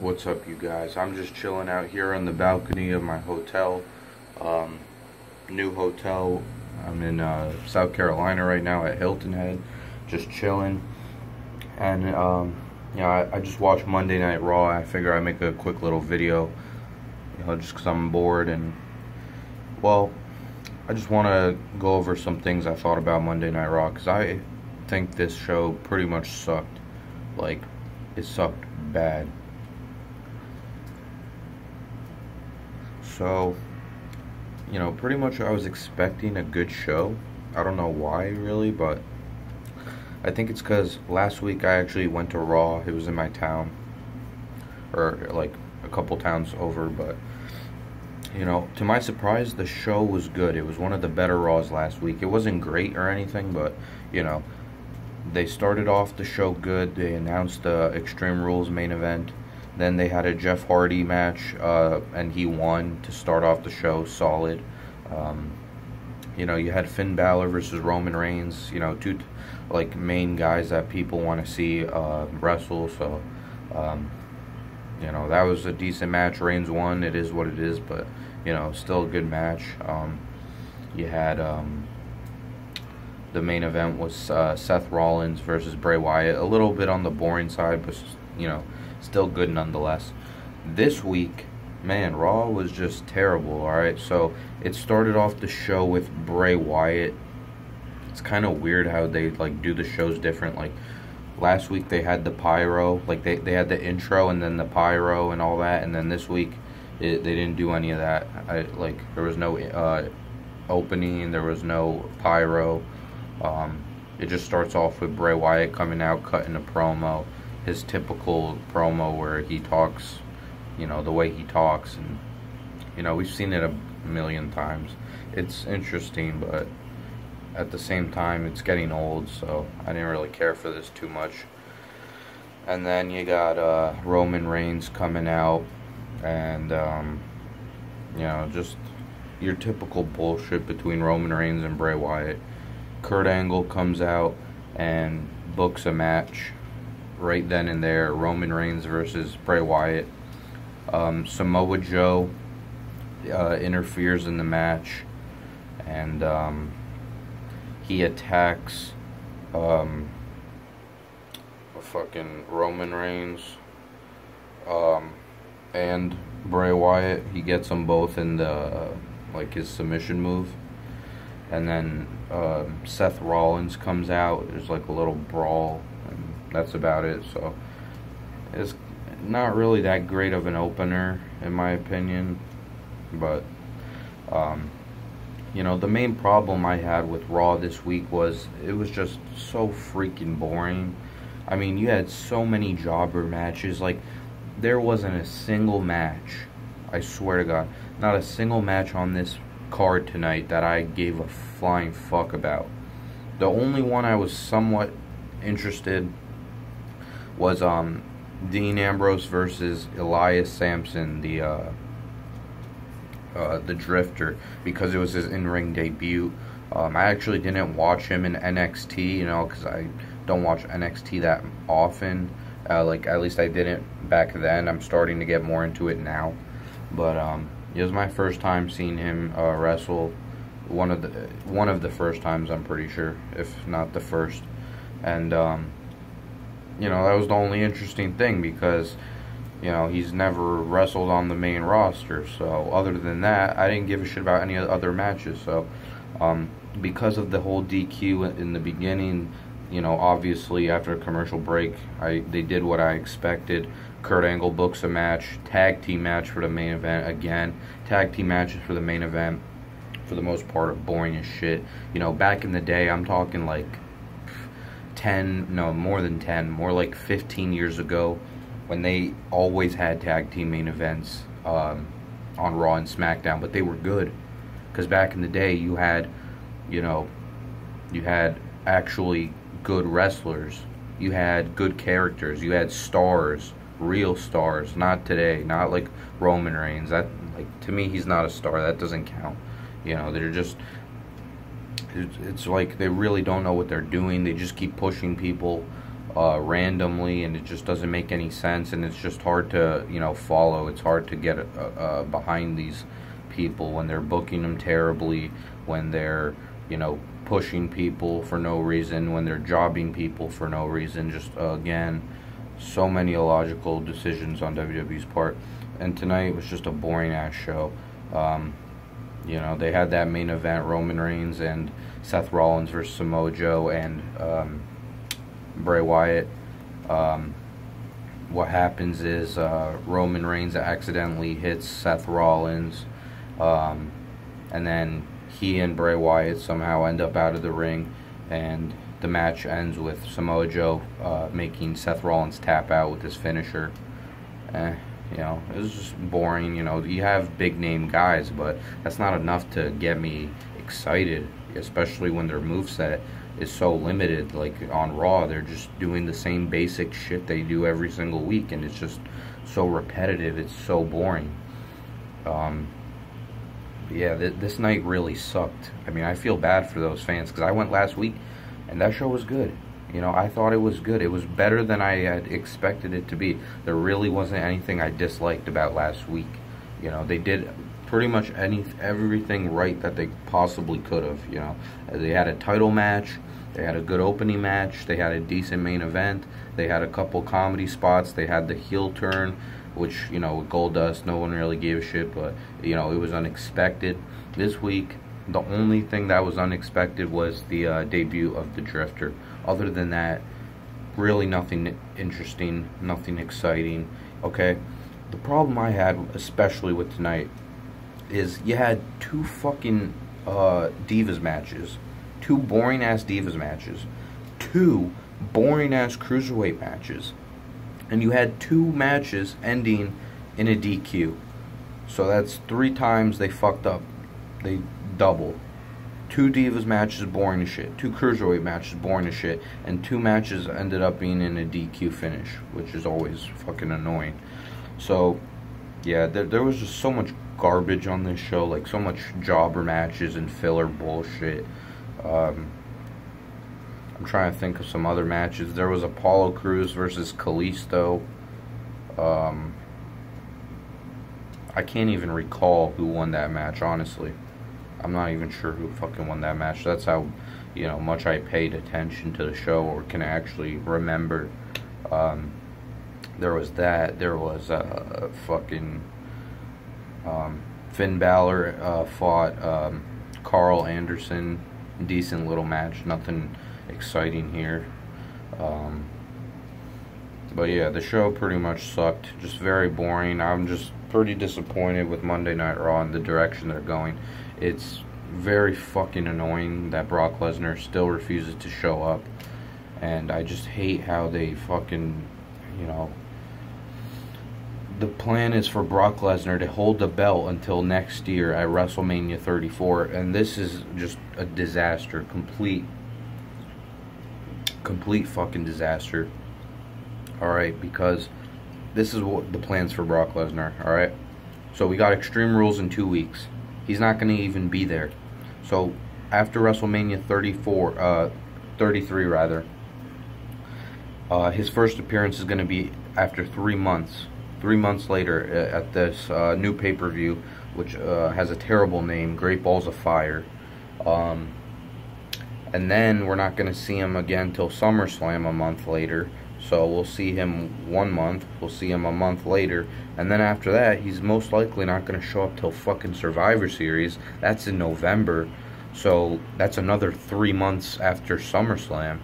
What's up, you guys? I'm just chilling out here on the balcony of my hotel. Um, New hotel. I'm in South Carolina right now at Hilton Head, just chilling. And I just watched Monday Night Raw. I figure I'd make a quick little video, just because I'm bored. And well, I just want to go over some things I thought about Monday Night Raw, because I think this show pretty much sucked. Like, it sucked bad. So, pretty much I was expecting a good show. I don't know why, really, but I think it's because last week I actually went to Raw. It was in my town, or like a couple towns over, but, to my surprise, the show was good. It was one of the better Raws last week. It wasn't great or anything, but, they started off the show good. They announced the Extreme Rules main event. Then they had a Jeff Hardy match, and he won to start off the show solid. You had Finn Balor versus Roman Reigns, two main guys that people want to see wrestle. So, that was a decent match. Reigns won. It is what it is, but, still a good match. You had the main event was Seth Rollins versus Bray Wyatt. A little bit on the boring side, but, still good nonetheless. This week, man, Raw was just terrible, alright? So, it started off the show with Bray Wyatt. It's kind of weird how they, do the shows different. Like, last week they had the pyro. Like, they had the intro and then the pyro and all that. And then this week, they didn't do any of that. There was no opening. There was no pyro. It just starts off with Bray Wyatt coming out, cutting a promo. His typical promo where he talks, the way he talks, and we've seen it a million times. It's interesting, but at the same time it's getting old, so I didn't really care for this too much. And then you got Roman Reigns coming out, and just your typical bullshit between Roman Reigns and Bray Wyatt. Kurt Angle comes out and books a match right then and there, Roman Reigns versus Bray Wyatt. Samoa Joe interferes in the match, and he attacks fucking Roman Reigns and Bray Wyatt. He gets them both in the his submission move, and then Seth Rollins comes out. There's a little brawl. That's about it. So it's not really that great of an opener, in my opinion. But the main problem I had with Raw this week was it was just so freaking boring. I mean, you had so many jobber matches. There wasn't a single match, I swear to God, not a single match on this card tonight that I gave a flying fuck about. The only one I was somewhat interested was Dean Ambrose versus Elias Sampson, the Drifter, because it was his in-ring debut. I actually didn't watch him in NXT, because I don't watch NXT that often. At least I didn't back then. I'm starting to get more into it now. But it was my first time seeing him wrestle. One of the first times, I'm pretty sure, if not the first. And that was the only interesting thing, because he's never wrestled on the main roster. So other than that, I didn't give a shit about any other matches. So because of the whole DQ in the beginning, obviously after a commercial break, they did what I expected. Kurt Angle books a match, tag team match for the main event again. Tag team matches for the main event, for the most part, are boring as shit. Back in the day, I'm talking more than 10, more like 15 years ago, when they always had tag team main events on Raw and SmackDown, but they were good. Because back in the day, you had actually good wrestlers. You had good characters. You had stars, real stars. Not today. Not like Roman Reigns. That, to me, he's not a star. That doesn't count. They're just... It's like they really don't know what they're doing. They just keep pushing people. randomly, and it just doesn't make any sense, and it's just hard to, follow. It's hard to get behind these people when they're booking them terribly, when they're, pushing people for no reason, when they're jobbing people for no reason. Just, again, so many illogical decisions on WWE's part. And tonight was just a boring-ass show. They had that main event, Roman Reigns and Seth Rollins versus Samoa Joe and Bray Wyatt. What happens is Roman Reigns accidentally hits Seth Rollins, and then he and Bray Wyatt somehow end up out of the ring, and the match ends with Samoa Joe making Seth Rollins tap out with his finisher. It was just boring. You have big name guys, but that's not enough to get me excited, especially when their moveset is so limited. Like on Raw, they're just doing the same basic shit they do every single week, and it's just so repetitive. It's so boring. This night really sucked. I mean, I feel bad for those fans because I went last week, and that show was good. I thought it was good. It was better than I had expected it to be. There really wasn't anything I disliked about last week. They did pretty much everything right that they possibly could have. They had a title match. They had a good opening match. They had a decent main event. They had a couple comedy spots. They had the heel turn, which, with Goldust, no one really gave a shit, but, it was unexpected. This week, the only thing that was unexpected was the debut of the Drifter. Other than that, really nothing interesting, nothing exciting. Okay, the problem I had, especially with tonight, is you had two fucking Divas matches. Two boring-ass Divas matches. Two boring-ass Cruiserweight matches. And you had two matches ending in a DQ. So that's 3 times they fucked up. They doubled. 2 Divas matches boring as shit. 2 Cruiserweight matches boring as shit. And 2 matches ended up being in a DQ finish, which is always fucking annoying. So, yeah, there was just so much garbage on this show. Like, so much jobber matches and filler bullshit. I'm trying to think of some other matches. There was Apollo Crews versus Kalisto. I can't even recall who won that match, honestly. I'm not even sure who fucking won that match. That's how, much I paid attention to the show or can actually remember. There was that. There was fucking Finn Balor fought Carl Anderson. Decent little match. Nothing exciting here. But yeah, the show pretty much sucked. Just very boring. I'm just pretty disappointed with Monday Night Raw and the direction they're going. It's very fucking annoying that Brock Lesnar still refuses to show up. And I just hate how they fucking, the plan is for Brock Lesnar to hold the belt until next year at WrestleMania 34. And this is just a disaster. Complete fucking disaster. Alright, because this is what the plans for Brock Lesnar, alright? So we got Extreme Rules in 2 weeks. He's not going to even be there. So after WrestleMania 33 rather, his first appearance is going to be after 3 months. 3 months later at this new pay-per-view, which has a terrible name, Great Balls of Fire. And then we're not going to see him again till SummerSlam a month later. So we'll see him 1 month, we'll see him a month later, and then after that, he's most likely not going to show up till fucking Survivor Series. That's in November, so that's another 3 months after SummerSlam.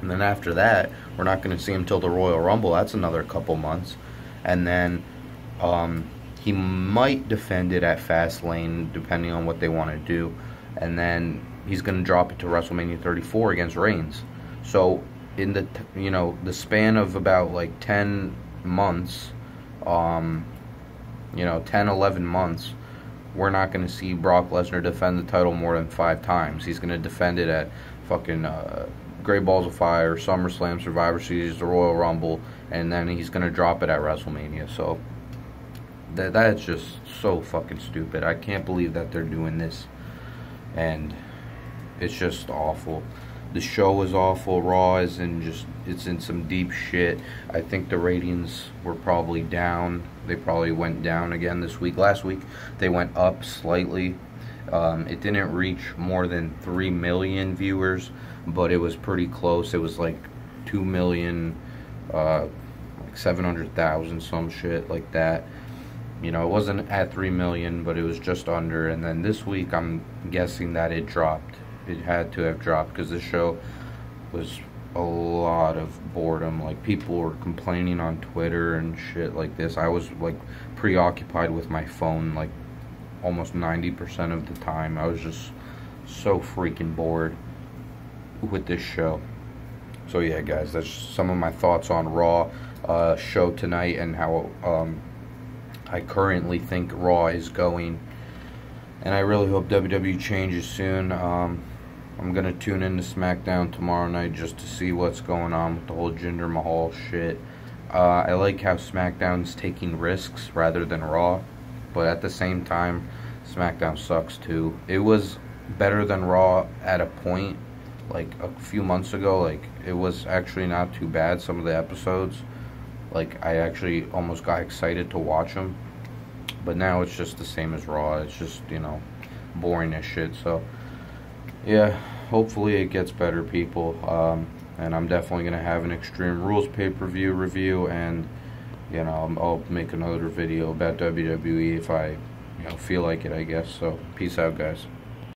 And then after that, we're not going to see him till the Royal Rumble. That's another couple months. And then he might defend it at Fastlane, depending on what they want to do. And then he's going to drop it to WrestleMania 34 against Reigns. So in the the span of about like 10 months, 10, 11 months, we're not going to see Brock Lesnar defend the title more than 5 times. He's going to defend it at fucking Great Balls of Fire, SummerSlam, Survivor Series, the Royal Rumble, and then he's going to drop it at WrestleMania. So that's just so fucking stupid. I can't believe that they're doing this, and it's just awful. The show was awful. Raw is it's in some deep shit. I think the ratings were probably down. They probably went down again this week. Last week they went up slightly. It didn't reach more than 3 million viewers, but it was pretty close. It was like 2 million, like 700,000, some shit like that. You know, it wasn't at 3 million, but it was just under. And then this week, I'm guessing that it dropped. It had to have dropped because this show was a lot of boredom. Like, people were complaining on Twitter and shit like this. I was like preoccupied with my phone like almost 90% of the time. I was just so freaking bored with this show. So yeah, guys, that's some of my thoughts on Raw show tonight and how I currently think Raw is going. And I really hope WWE changes soon. I'm going to tune into SmackDown tomorrow night just to see what's going on with the whole Jinder Mahal shit. I like how SmackDown's taking risks rather than Raw. But at the same time, SmackDown sucks too. It was better than Raw at a point, like a few months ago. Like, it was actually not too bad, some of the episodes. Like, I actually almost got excited to watch them. But now it's just the same as Raw. It's just, you know, boring as shit. So, yeah, hopefully it gets better, people. And I'm definitely going to have an Extreme Rules pay-per-view review. And, you know, I'll make another video about WWE if I, you know, feel like it, I guess. So, peace out, guys.